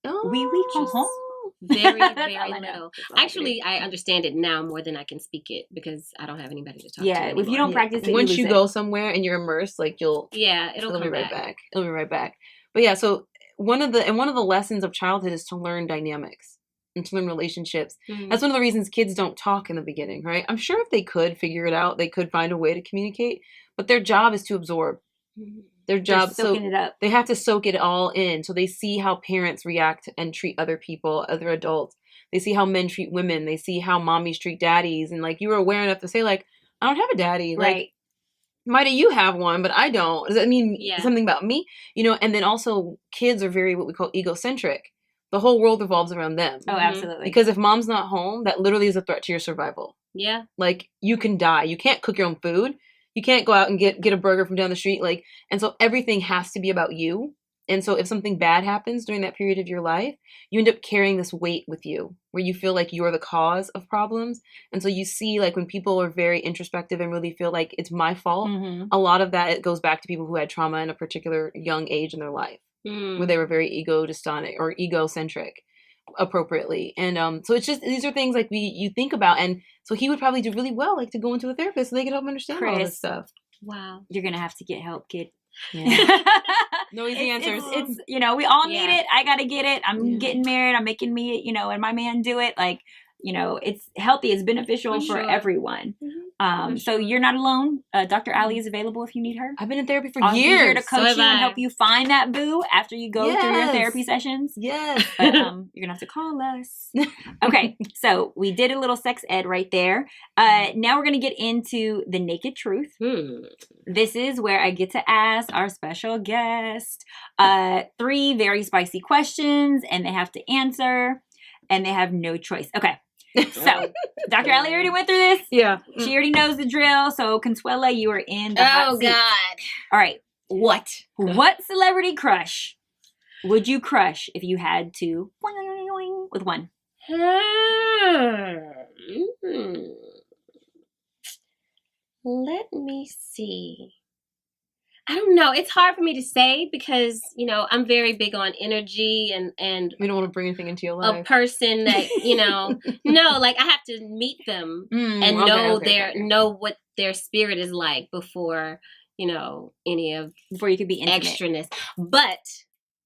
Oh, Oui, oui, Just very, very little. Actually, I understand it now more than I can speak it because I don't have anybody to talk to Yeah, anymore. if you don't practice it, once you you lose go somewhere and you're immersed, like, it'll it'll be come right back. back. It'll be right back. But yeah, so one of the lessons of childhood is to learn dynamics and to learn relationships. Mhm. That's one of the reasons kids don't talk in the beginning, right? I'm sure if they could figure it out, they could find a way to communicate, but their job is to absorb. Mhm. Their They're job, soaking it up. they have to soak it all in. So they see how parents react and treat other people, other adults. They see how men treat women. They see how mommies treat daddies. And like, you were aware enough to say like, I don't have a daddy. Like, Right. might you have one, but I don't. Does that mean Yeah. something about me? And then also kids are very, what we call egocentric. The whole world revolves around them. Oh, Mhm. absolutely. Because if mom's not home, that literally is a threat to your survival. Yeah. Like, you can die. You can't cook your own food. You can't go out and get a burger from down the street. Like, and so everything has to be about you. And so if something bad happens during that period of your life, you end up carrying this weight with you where you feel like you're the cause of problems. And so you see, like, when people are very introspective and really feel like it's my fault, Mhm. a lot of that, it goes back to people who had trauma in a particular young age in their life Mm. where they were very egocentric or egocentric appropriately. And so it's just, these are things like you think about. And so he would probably do really well, like, to go into a therapist so they could help him understand all Chris. this stuff. Wow. You're going to have to get help, kid. Yeah. No easy answers. It's we all need Yeah. it. I got to get it. I'm Yeah. getting married. I'm making me, and my man do it. Like, it's healthy. It's beneficial For for sure. everyone. For So sure. you're not alone. Dr. Ali is available if you need her. I've been in therapy for I'll be years. here to coach So have you and I. help you find that boo after you go through your Yes. therapy sessions. Yes. But you're gonna have to call us. Okay, so we did a little sex ed right there. Now we're gonna get into the naked truth. This is where I get to ask our special guest 3 very spicy questions, and they have to answer, and they have no choice. Okay, so Dr. Ali already went through this. Yeah. She already knows the drill. So Consuela, you are in the hot Oh seat. God. All right. What? Celebrity crush would you crush if you had to with one? Let me see. I don't know. It's hard for me to say because, I'm very big on energy and We don't want to bring anything into your a life. person that, no, like I have to meet them and know what their spirit is like before, any of Before you could be intimate. extraness. But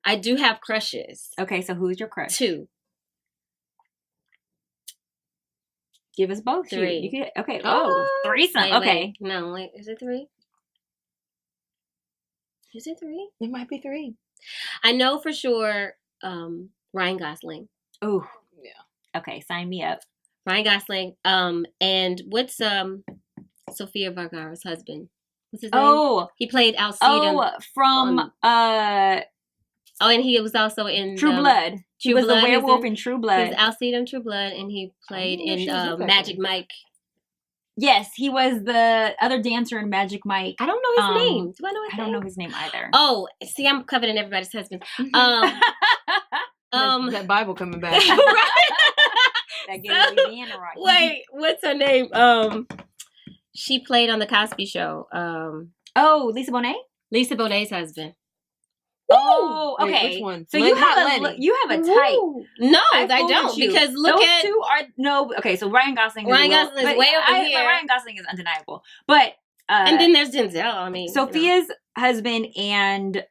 I do have crushes. Okay, so who's your crush? 2. Give us both. 3. You could, okay. Oh. Threesome. Wait, okay. wait. No, wait. Is it 3? Is it 3? It might be 3. I know for sure Ryan Gosling. Oh. Yeah. Okay, sign me up. Ryan Gosling. And what's Sofia Vergara's husband? What's his name? Oh. He played Alcide. From and he was also in True Blood. He was the Blood, he's werewolf in- in True He's Blood. Alcide in True Blood, and he played didn't know in she was in that Magic one. Mike. Yes, he was the other dancer in Magic Mike. I don't know his Um, name. Do I know his I name? don't know his name either. Oh, see, I'm coveting everybody's husband. That Bible coming back. That gay Louisiana right. Wait, what's her name? She played on the Cosby Show. Oh, Lisa Bonet? Lisa Bonet's husband. Oh, Wait, okay. which one? So Len- you not have Lenny. you have a type. No, I fooled don't. you. Because look Those at two are no. Okay, so Ryan Gosling. Ryan is a little- Gosling is but way over but here. Ryan Gosling is undeniable. But and then there's Denzel. I mean, Sophia's husband and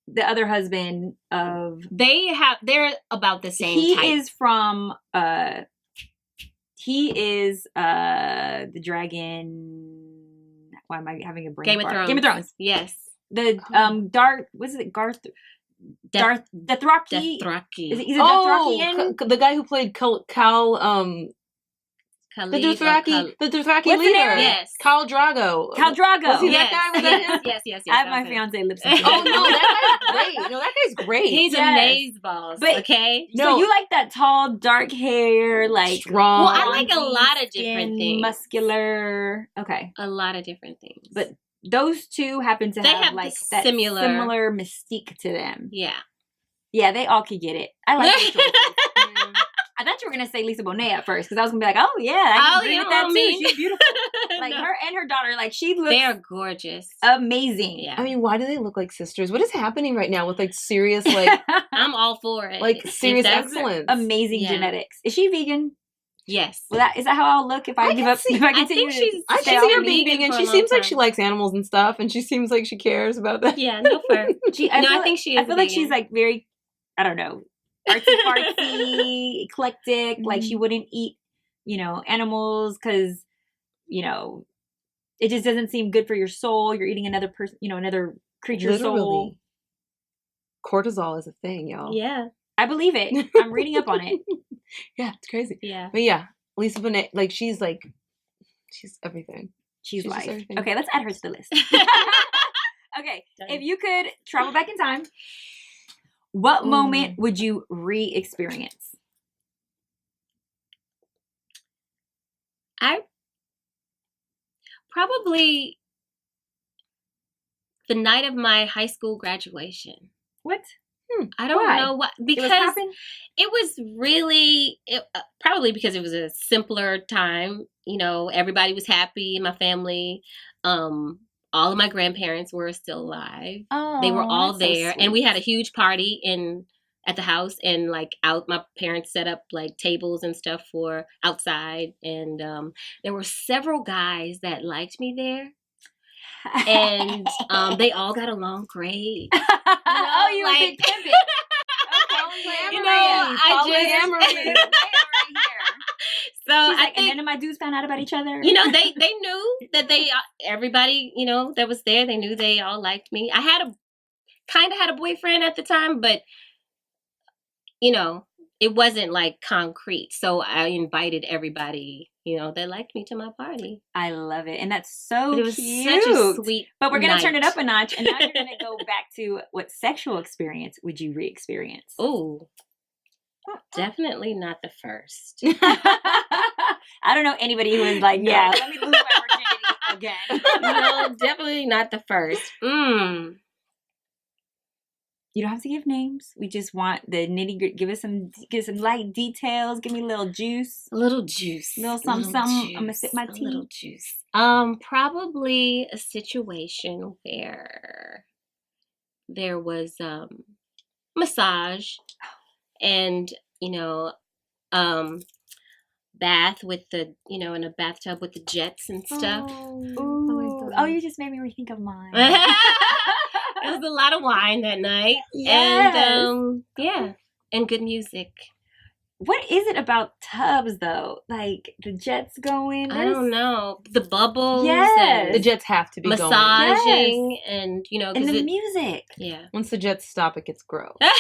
the other husband of they're about the same he type. is from the dragon. Why am I having a brain Game of fart? Thrones. Game of Thrones. Yes. The Dark. Was it Garth? Darth Dothraki. Dothraki. Is it, he's a Oh, Dothrakian? the guy who played Cal, the Khalid or Dothraki, the Dothraki What's the leader. name? Yes. Khal Drogo. Khal Drogo. Was he Yes. that guy? Was that him? yes. I have that my was him. fiance lip sync. Oh no, that guy's great. No, that guy's great. He's Yes. a maze boss. But- Okay. So No. you like that tall, dark hair, like strong. Well, I like a bronzy lot of skin, different things. muscular. Okay, A lot of different things. but those two happen to They have have like the that similar- similar mystique to them. yeah. Yeah, they all could get it. I like those choices. I thought you were gonna say Lisa Bonet at first because I was gonna be like, oh yeah, I can agree with that too. She's beautiful. Like No. her and her daughter, like she looks They're gorgeous. amazing. Yeah. I mean, why do they look like sisters? What is happening right now with like serious, like I'm all for it. like If serious that's- excellence? Amazing Yeah. genetics. Is she vegan? Yes. Well, is that how I'll look if I, I give can up? see- If I I continue think to she's- I stay can off see her meat? being vegan vegan. for a She long seems like time. she likes animals and stuff, and she seems like she cares about that. Yeah, no fur. She, No, I feel think she is I feel like she's vegan. like very, I don't know, artsy fartsy, eclectic. Like she wouldn't eat, animals because, it just doesn't seem good for your soul. You're eating another person, another creature's soul. Literally. Cortisol is a thing, y'all. Yeah. I believe it. I'm reading up on it. Yeah, it's crazy. Yeah. But yeah, Lisa Bonet, like she's everything. She's She's just life. everything. Okay, let's add her to the list. Okay, Done. if you could travel back in time, what moment would you re-experience? I probably the night of my high school graduation. What? I don't Why? know what It because was happening? it was really probably because it was a simpler time. Everybody was happy in my family. All of my grandparents were still alive. Oh, They were all that's so there, and we sweet. had a huge party at the house, and like out my parents set up like tables and stuff for outside, and there were several guys that liked me there, and they all got along great. Oh, you like- a big pimpin'. You know, I Polyamory. So She's I like, and think none of my dudes found out about each other. they knew that everybody that was there, they knew they all liked me. I had a boyfriend at the time, but it wasn't like concrete. So I invited everybody, that liked me to my party. I love it, and that's so But it was cute. such a sweet. But we're gonna turn it night. up a notch, and now you're gonna go back to what sexual experience would you re-experience? Oh, definitely not the first. I don't know anybody who is like, yeah, let me lose my virginity again. No, definitely not the first. You don't have to give names. We just want the nitty gritty. Give us some light details. Give me a little juice. A little juice. Little something, something. I'ma sip my A tea. little juice. Probably a situation where there was massage and bath with the in a bathtub with the jets and stuff. Ooh. Oh, you just made me rethink of mine. There was a lot of wine that night. Yes. And and good music. What is it about tubs though? Like the jets going? I don't know. The bubbles Yes. The jets have to be going. massaging and And 'cause the it- music. yeah. Once the jets stop, it gets gross. And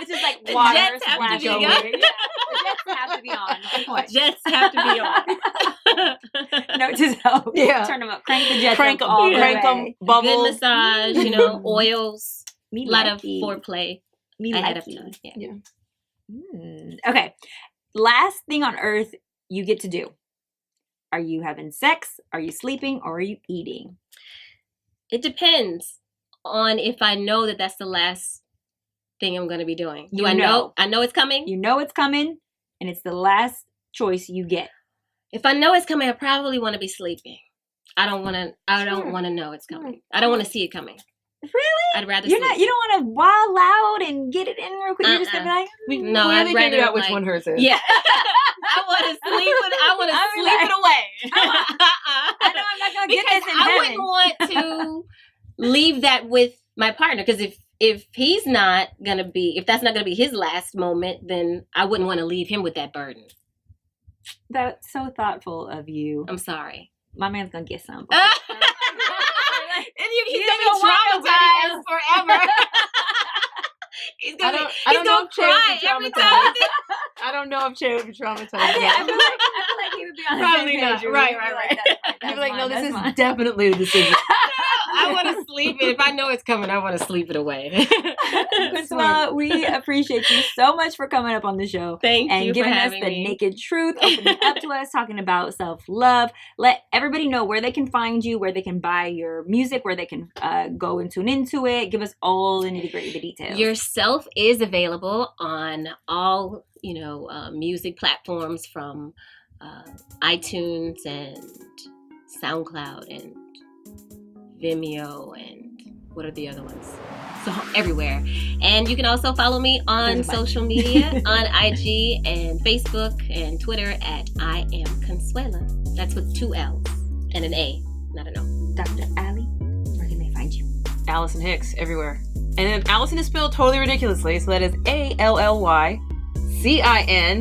it's just like The water jets have to be splashing. on. Yeah, the jets have to be on. Good point. Jets have to be on. Note to self. Yeah. Turn them up. Crank the jets Crank up them, all the crank way. them, bubbles. Good massage, oils. Me A lot of likey. foreplay Me ahead of likey. time. Yeah. Yeah. Okay. Last thing on earth you get to do. Are you having sex? Are you sleeping? Or are you eating? It depends on if I know that that's the last thing I'm going to be doing. Do You I know? know. I know it's coming. You know it's coming, and it's the last choice you get. If I know it's coming, I probably want to be sleeping. I don't want to. I Sure. don't want to know it's coming. I don't want to see it coming. Really? I'd rather You're sleep. not. You don't want to wild out and get it in real quick. You're just gonna be like, We No, clearly I'd figured rather, out which like- one hers is. Yeah. I want to sleep it. I want to I'm sleep like, it away. I know I'm not gonna get Because this in I heaven. wouldn't want to leave that with my partner. Because if he's not gonna be, if that's not gonna be his last moment, then I wouldn't want to leave him with that burden. That's so thoughtful of you. I'm sorry. My man's gonna get some. And he's You gonna don't be want traumatized forever. He's I gonna, don't he's know gonna if Che would cry be every traumatized. time. I don't know if Che would be traumatized. I feel yet. like he would be on the Probably same not. page. Right. He'd be like, no, this is definitely a decision. I want to sleep it. If I know it's coming, I want to sleep it away. Consuela, we appreciate you so much for coming up on the show Thank and you giving for us having the me. naked truth, opening up to us, talking about self-love. Let everybody know where they can find you, where they can buy your music, where they can go and tune into it. Give us all the nitty-gritty, the details. Yourself is available on all, music platforms from iTunes and SoundCloud and Vimeo and what are the other ones? So everywhere. And you can also follow me on There's a bunch. social media, on IG and Facebook and Twitter at I am Consuela. That's with 2 L's and an A, not an O. Dr. Allie, where can they find you? Allison Hicks everywhere. And then Allison is spelled totally ridiculously, so that is ALLYCIN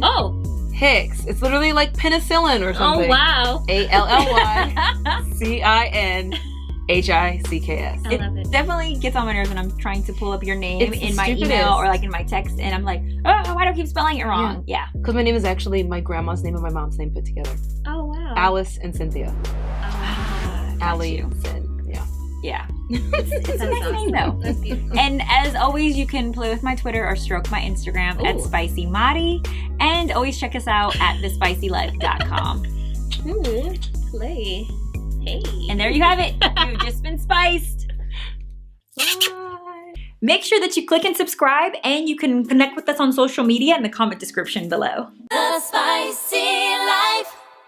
Oh, Hicks. It's literally like penicillin or something. oh wow. ALLYCINHICKS. I love it. Definitely gets on my nerves when I'm trying to pull up your name It's in the my email stupidest. or like in my text, and I'm like, oh, why do I keep spelling it wrong? Yeah. Because my name is actually my grandma's name and my mom's name put together. Oh wow. Alice and Cynthia. Oh, Allie you. and Cyn. Yeah. Yeah. It's a that's nice name though. That's beautiful. And as always, you can play with my Twitter or stroke my Instagram at Ooh. SpicyMari. And always check us out at thespicylife.com. Play. Hey. And there you have it. You've just been spiced. Make sure that you click and subscribe, and you can connect with us on social media in the comment description below. The Spicy Life.